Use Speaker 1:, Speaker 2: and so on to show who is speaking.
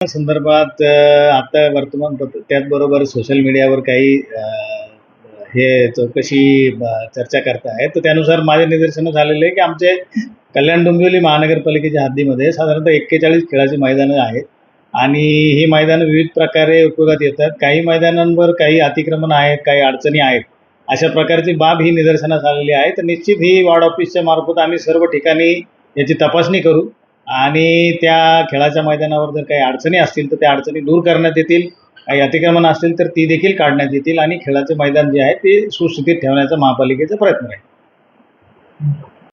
Speaker 1: संदर्भात आता वर्तमानपत्र त्याचबरोबर सोशल मीडियावर काही हे चौकशी चर्चा करत आहे. तर त्यानुसार माझे निदर्शनं झालेले आहे की आमचे कल्याण डोंबिवली महानगरपालिकेच्या हद्दीमध्ये साधारणतः 41 खेळाची मैदानं आहेत आणि ही मैदानं विविध प्रकारे उपयोगात येतात. काही मैदानांवर काही अतिक्रमण आहेत, काही अडचणी आहेत. अशा प्रकारची बाब ही निदर्शनास आलेली आहे. तर निश्चित ही वॉर्ड ऑफिसच्या मार्फत आम्ही सर्व ठिकाणी याची तपासणी करू आणि त्या खेळाच्या मैदानावर जर काही अडचणी असतील तर त्या अडचणी दूर करण्यात येतील. काही अतिक्रमण असतील तर ती देखील काढण्यात येतील आणि खेळाचे मैदान जे आहे ते सुस्थितीत ठेवण्याचा महापालिकेचा प्रयत्न आहे.